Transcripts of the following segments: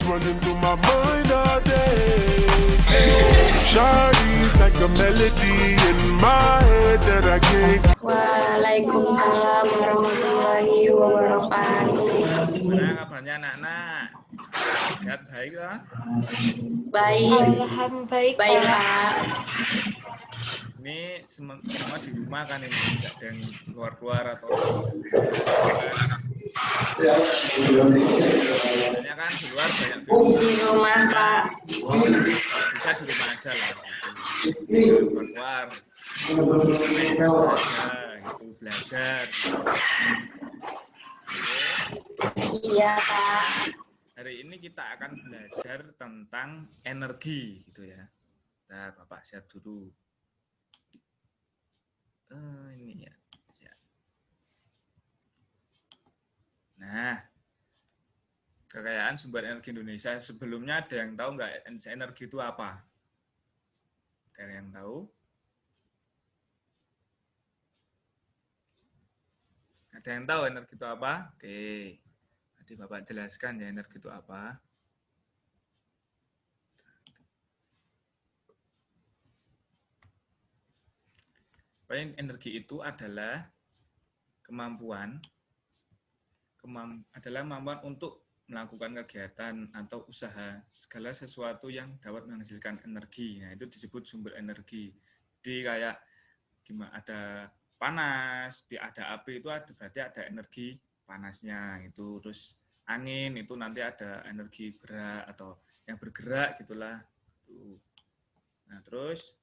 running through my mind all day. Shawty's like a melody in my head that I can't. Waalaikumsalam warahmatullahi wabarakatuh. Gimana kabarnya anak-anak? Sehat baik lah? Baik. Baik, Baik, Pak. Pak. Ini semua di rumah kan ini, nggak ada yang keluar-keluar atau biasanya kan di luar banyak virus. Di rumah, Pak. Bisa di rumah aja lah. Gitu. Jangan keluar-keluar. Aja, gitu, belajar. Iya, Pak. Hari ini kita akan belajar tentang energi, gitu ya. Nah, Bapak share dulu. Ini ya. Nah, kekayaan sumber energi Indonesia. Sebelumnya ada yang tahu nggak energi itu apa? Ada yang tahu? Ada yang tahu energi itu apa? Oke, nanti Bapak jelaskan ya energi itu apa. Energi itu adalah kemampuan untuk melakukan kegiatan atau usaha segala sesuatu yang dapat menghasilkan energi. Nah, itu disebut sumber energi. Jadi kayak gimana, ada panas, ada api, itu berarti ada energi panasnya itu. Terus angin itu nanti ada energi gerak atau yang bergerak gitulah. Nah, terus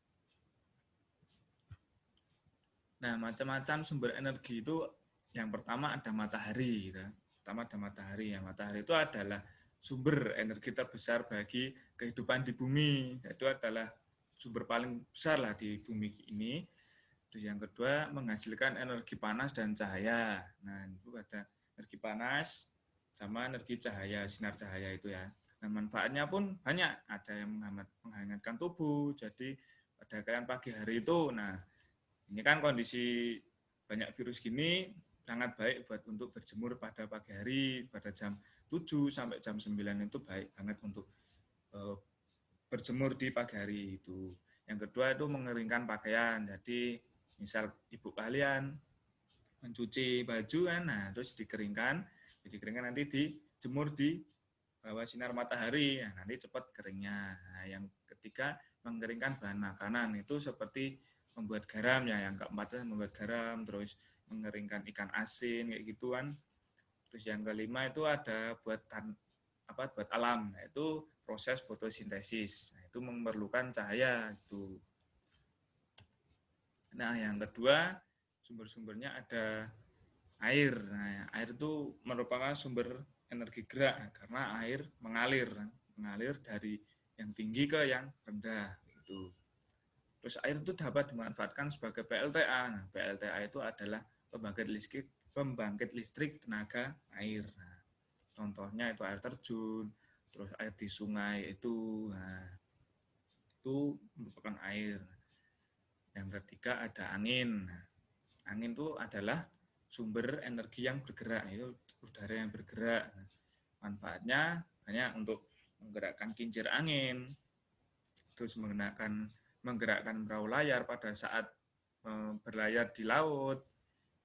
macam-macam sumber energi itu yang pertama ada matahari gitu. Yang matahari itu adalah sumber energi terbesar bagi kehidupan di bumi. Itu adalah sumber paling besar lah di bumi ini. Terus yang kedua menghasilkan energi panas dan cahaya. Nah, itu ada energi panas sama energi cahaya, sinar cahaya itu ya. Nah, manfaatnya pun banyak. Ada yang menghangatkan tubuh. Jadi pada kalian pagi hari itu, nah ini kan kondisi banyak virus gini, sangat baik untuk berjemur pada pagi hari, pada jam 7 sampai jam 9 itu baik banget untuk berjemur di pagi hari itu. Yang kedua itu mengeringkan pakaian. Jadi misal ibu kalian mencuci baju kan, nah terus dikeringkan nanti dijemur di bawah sinar matahari, nah, nanti cepat keringnya. Nah, yang ketiga mengeringkan bahan makanan, itu seperti membuat garam ya, yang keempat membuat garam, terus mengeringkan ikan asin kayak gituan. Terus yang kelima itu ada buat alam, yaitu proses fotosintesis. Nah, itu memerlukan cahaya itu. Nah, yang kedua sumber-sumbernya ada air. Nah, air itu merupakan sumber energi gerak karena air mengalir dari yang tinggi ke yang rendah gitu. Terus air itu dapat dimanfaatkan sebagai PLTA. Nah, PLTA itu adalah pembangkit listrik tenaga air. Nah, contohnya itu air terjun, terus air di sungai itu. Nah, itu merupakan air. Yang ketiga ada angin. Nah, angin itu adalah sumber energi yang bergerak, itu udara yang bergerak. Nah, manfaatnya banyak untuk menggerakkan kincir angin, terus menggerakkan perahu layar pada saat berlayar di laut.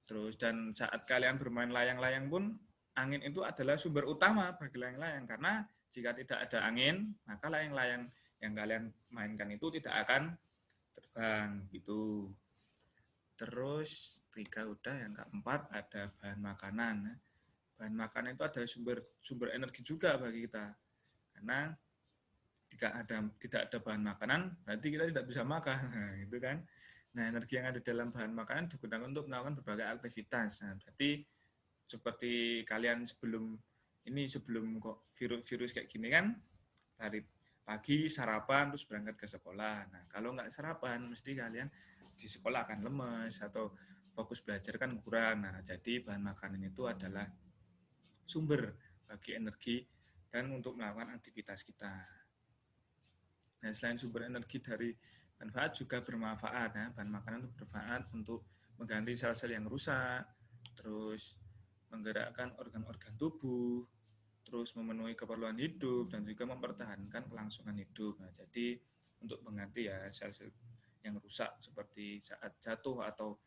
Terus dan saat kalian bermain layang-layang pun angin itu adalah sumber utama bagi layang-layang, karena jika tidak ada angin maka layang-layang yang kalian mainkan itu tidak akan terbang gitu. Terus tiga udah, yang keempat ada bahan makanan. Bahan makanan itu adalah sumber energi juga bagi kita, karena tidak ada bahan makanan, berarti kita tidak bisa makan, gitu kan. Nah, energi yang ada dalam bahan makanan digunakan untuk melakukan berbagai aktivitas. Nah, berarti seperti kalian sebelum kok virus kayak gini kan, dari pagi sarapan terus berangkat ke sekolah. Nah, kalau nggak sarapan, mesti kalian di sekolah akan lemes atau fokus belajar kan kurang. Nah, jadi bahan makanan itu adalah sumber bagi energi dan untuk melakukan aktivitas kita. Nah, selain sumber energi dari manfaat juga bermanfaat. Ya. Bahan makanan itu bermanfaat untuk mengganti sel-sel yang rusak, terus menggerakkan organ-organ tubuh, terus memenuhi keperluan hidup dan juga mempertahankan kelangsungan hidup. Nah, jadi untuk mengganti ya sel-sel yang rusak seperti saat jatuh atau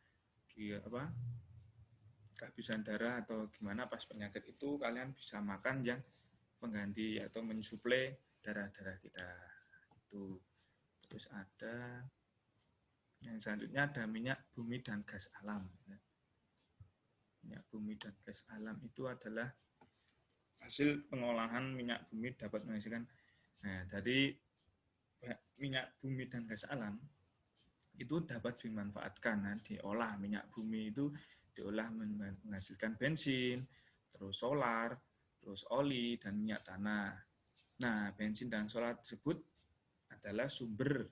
kehabisan darah atau gimana pas penyakit itu, kalian bisa makan yang pengganti atau mensuplai darah-darah kita. Itu. Terus ada yang selanjutnya ada minyak bumi dan gas alam. Minyak bumi dan gas alam itu adalah hasil pengolahan minyak bumi dapat menghasilkan. Nah, dari minyak bumi dan gas alam itu dapat dimanfaatkan. Nah, diolah minyak bumi itu diolah menghasilkan bensin, terus solar, terus oli dan minyak tanah. Nah, bensin dan solar tersebut adalah sumber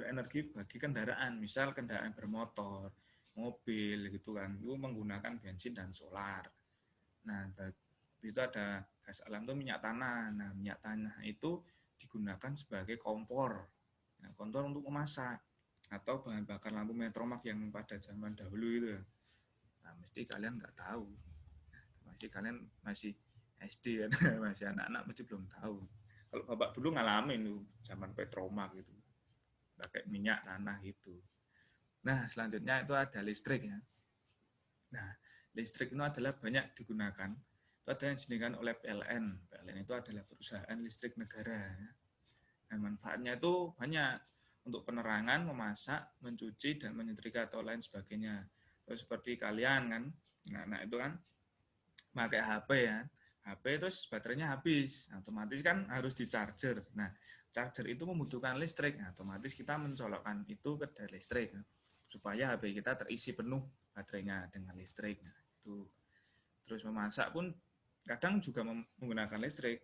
energi bagi kendaraan, misal kendaraan bermotor, mobil gitu kan, itu menggunakan bensin dan solar. Nah, itu ada gas alam itu minyak tanah. Nah, minyak tanah itu digunakan sebagai kompor. Nah, kompor untuk memasak atau bahan bakar lampu metromak yang pada zaman dahulu itu. Nah, mesti kalian nggak tahu. Kalian masih SD kan, masih anak-anak mesti belum tahu. Kalau bapak dulu ngalamin tuh zaman petromak gitu, pakai minyak tanah gitu. Nah, selanjutnya itu ada listrik ya. Nah, listrik itu adalah banyak digunakan. Itu ada yang disediakan oleh PLN. PLN itu adalah perusahaan listrik negara. Nah, manfaatnya itu banyak untuk penerangan, memasak, mencuci, dan menyetrika atau lain sebagainya. Terus seperti kalian kan, nah itu kan pakai HP ya. HP terus baterainya habis, otomatis kan harus di charger. Nah, charger itu membutuhkan listrik, nah, otomatis kita mencolokkan itu ke daya listrik supaya HP kita terisi penuh baterainya dengan listrik. Nah, itu. Terus memasak pun kadang juga menggunakan listrik.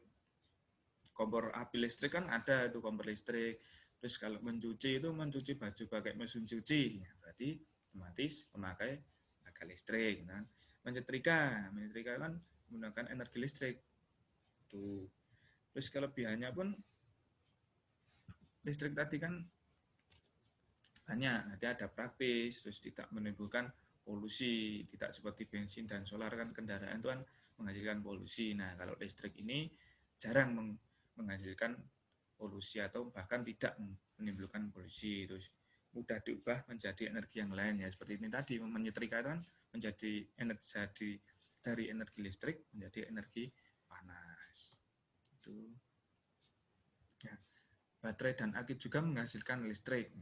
Kompor api listrik kan ada itu kompor listrik. Terus kalau mencuci itu mencuci baju pakai mesin cuci, ya, berarti otomatis memakai tenaga listrik. Kan? Menyetrika kan menggunakan energi listrik. Tuh. Terus kelebihannya pun listrik tadi kan banyak, nanti ada praktis, terus tidak menimbulkan polusi, tidak seperti bensin dan solar kan kendaraan itu kan menghasilkan polusi. Nah, kalau listrik ini jarang menghasilkan polusi atau bahkan tidak menimbulkan polusi, terus mudah diubah menjadi energi yang lain ya seperti ini tadi, menyetrika kan menjadi energi dari energi listrik menjadi energi panas. Itu. Ya. Baterai dan aki juga menghasilkan listrik.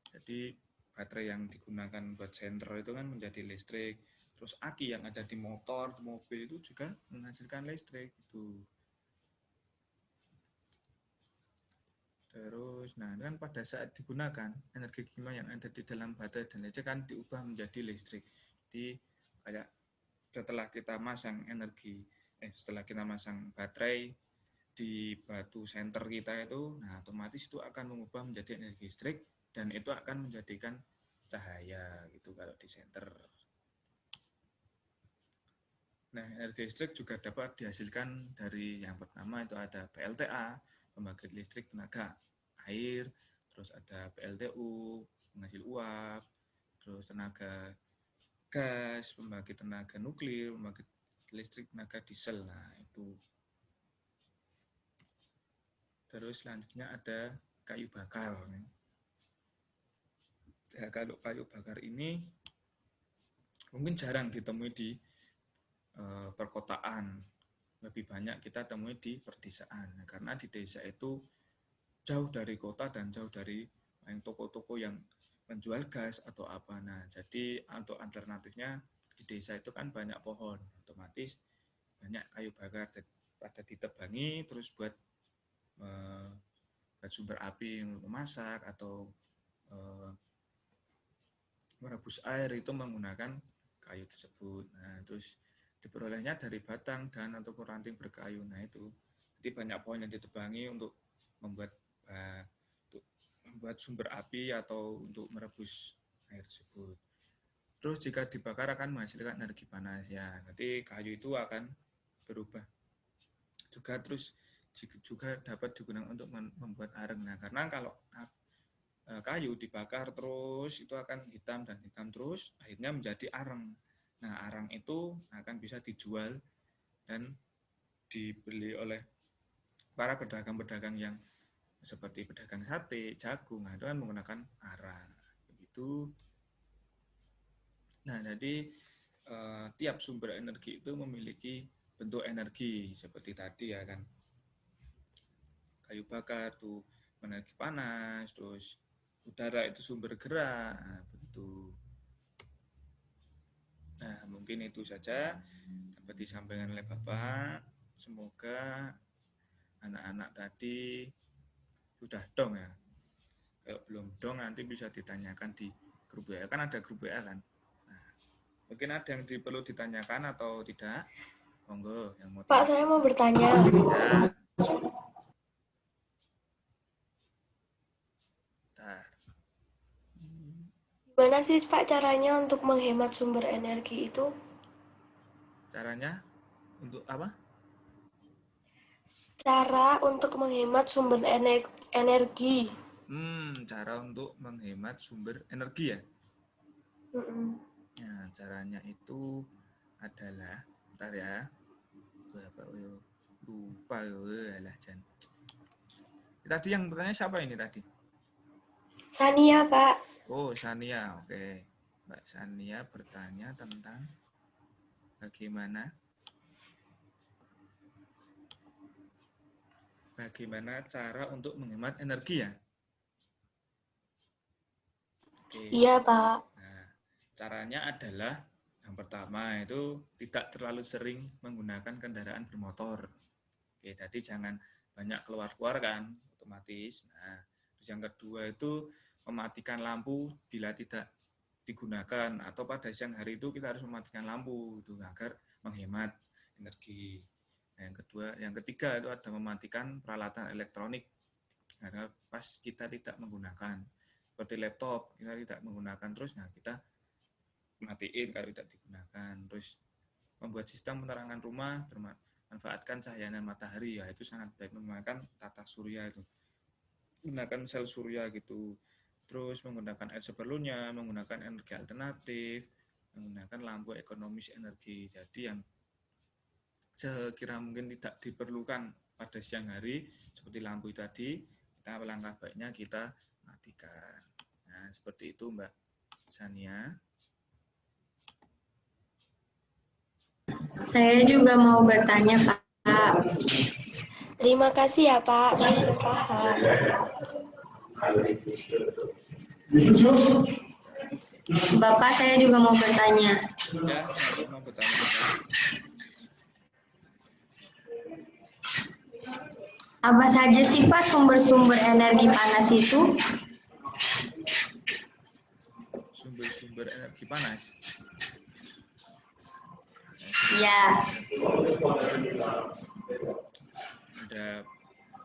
Jadi baterai yang digunakan buat senter itu kan menjadi listrik. Terus aki yang ada di motor, di mobil itu juga menghasilkan listrik itu. Terus, nah kan pada saat digunakan energi kimia yang ada di dalam baterai dan listrik kan diubah menjadi listrik. Jadi kayak setelah kita masang baterai di batu senter kita itu, nah otomatis itu akan mengubah menjadi energi listrik dan itu akan menjadikan cahaya gitu kalau di senter. Nah, energi listrik juga dapat dihasilkan dari yang pertama itu ada PLTA, pembangkit listrik tenaga air, terus ada PLTU, penghasil uap, terus tenaga gas, pembangkit tenaga nuklir, pembangkit listrik tenaga diesel. Nah, itu. Terus selanjutnya ada kayu bakar. Ya, kalau kayu bakar ini mungkin jarang ditemui di perkotaan. Lebih banyak kita temui di perdesaan. Nah, karena di desa itu jauh dari kota dan jauh dari toko-toko yang menjual gas atau apa. Nah, jadi untuk alternatifnya di desa itu kan banyak pohon, otomatis banyak kayu bakar pada ditebangi terus buat sumber api untuk memasak atau merebus air itu menggunakan kayu tersebut. Nah, terus diperolehnya dari batang, dahan ataupun ranting berkayu. Nah, itu. Jadi banyak pohon yang ditebangi untuk membuat sumber api atau untuk merebus air tersebut. Terus jika dibakar akan menghasilkan energi panas ya. Nanti kayu itu akan berubah. Terus juga dapat digunakan untuk membuat areng. Nah, karena kalau kayu dibakar terus itu akan hitam dan hitam terus akhirnya menjadi areng. Nah, areng itu akan bisa dijual dan dibeli oleh para pedagang-pedagang yang seperti pedagang sate, jagung, nah itu kan menggunakan arang. Begitu. Nah, jadi tiap sumber energi itu memiliki bentuk energi seperti tadi ya kan. Kayu bakar tuh energi panas, terus udara itu sumber gerak, nah, begitu. Nah, mungkin itu saja dapat disampaikan oleh Bapak. Semoga anak-anak tadi sudah dong ya. Kalau belum dong nanti bisa ditanyakan di grup WA. Kan ada grup WA kan. Nah, mungkin ada yang perlu ditanyakan atau tidak? Monggo yang mau Pak, saya mau bertanya. Ya. Bentar. Gimana sih Pak caranya untuk menghemat sumber energi itu? Caranya untuk apa? Cara untuk menghemat sumber energi. Cara untuk menghemat sumber energi ya. Nah, caranya itu adalah, bentar ya. Lupa ya, Jan. Tadi yang bertanya siapa ini tadi? Sania, Pak. Oh, Sania. Oke. Mbak Sania bertanya tentang bagaimana cara untuk menghemat energi ya? Oke. Iya, Pak. Nah, caranya adalah yang pertama itu tidak terlalu sering menggunakan kendaraan bermotor. Oke, jadi jangan banyak keluar-keluar kan, otomatis. Nah, terus yang kedua itu mematikan lampu bila tidak digunakan, atau pada siang hari itu kita harus mematikan lampu itu agar menghemat energi. Nah, yang ketiga itu ada mematikan peralatan elektronik karena pas kita tidak menggunakan, seperti laptop kita tidak menggunakan terus, nah kita matiin kalau tidak digunakan. Terus membuat sistem penerangan rumah bermanfaatkan cahaya matahari, ya itu sangat baik, menggunakan tata surya itu, gunakan sel surya gitu. Terus menggunakan air seperlunya, menggunakan energi alternatif, menggunakan lampu ekonomis energi. Jadi yang sekira mungkin tidak diperlukan pada siang hari, seperti lampu tadi, kita langkah baiknya kita matikan. Nah, seperti itu Mbak Sania. Saya juga mau bertanya, Pak. Terima kasih ya, Pak. Saya sudah paham. Bapak, saya juga mau bertanya. Ya, mau bertanya. Apa saja sih, Pak, sumber-sumber energi panas itu? Sumber-sumber energi panas? Iya. Ada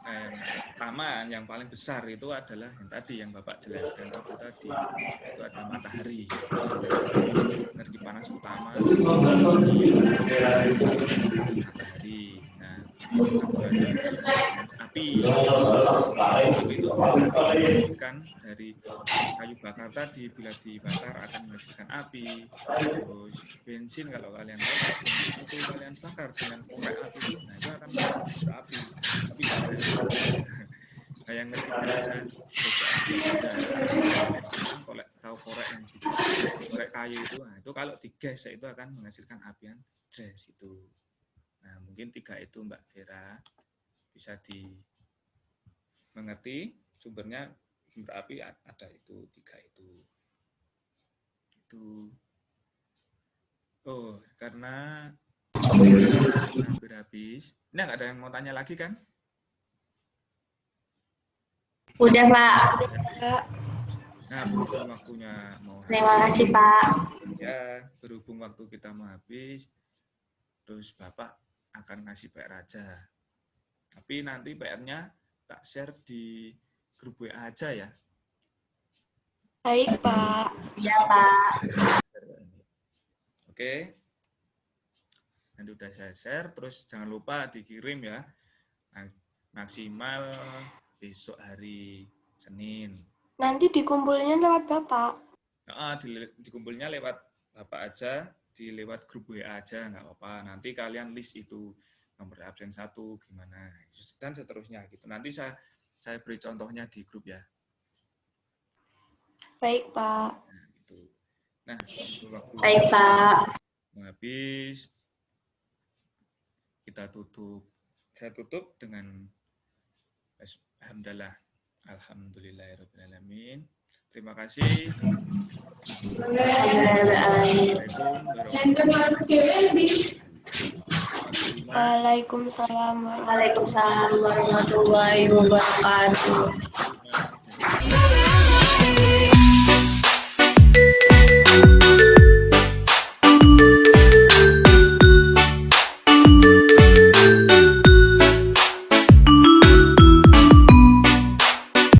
yang pertama, yang paling besar itu adalah yang tadi yang Bapak jelaskan itu tadi, itu ada matahari, energi panas utama matahari. Nah, yang kedua ada sumber panas api. Api itu dihasilkan dari kayu bakar tadi, bila dibakar akan menghasilkan api. Terus bensin, kalau kalian tahu, bensin itu kalian bakar dengan korek api itu, nah itu akan berapi. Tapi jangan. Nah, yang ketiga ada korek, tahu korek yang korek kayu itu, nah itu kalau digesek itu akan menghasilkan apian gas itu. Nah, mungkin 3 itu Mbak Vera bisa dimengerti sumbernya. Sumber api ada itu 3 itu. Oh, karena hampir habis. Ini nggak ada yang mau tanya lagi kan? Udah, Pak. Nah, berhubung waktunya mau habis. Terima kasih, Pak. Ya, berhubung waktu kita mau habis, terus Bapak akan ngasih PR aja. Tapi nanti PR-nya tak share di grup WA aja ya. Baik, Pak. Iya, Pak. Oke. Nanti udah saya share, terus jangan lupa dikirim ya. Maksimal besok hari Senin. Nanti dikumpulnya lewat Bapak. Dikumpulnya lewat Bapak aja, lewat grup WA aja, nggak apa-apa. Nanti kalian list itu. nomor absen 1 gimana, dan seterusnya gitu. Nanti saya beri contohnya di grup ya. Baik, Pak. Nah, gitu. Nah, waktu Baik, Pak. habis kita tutup. Saya tutup dengan alhamdulillah. Alhamdulillahirrahmanirrahim. Terima kasih. Waalaikumsalam warahmatullahi Waalaikumsalam warahmatullahi wabarakatuh.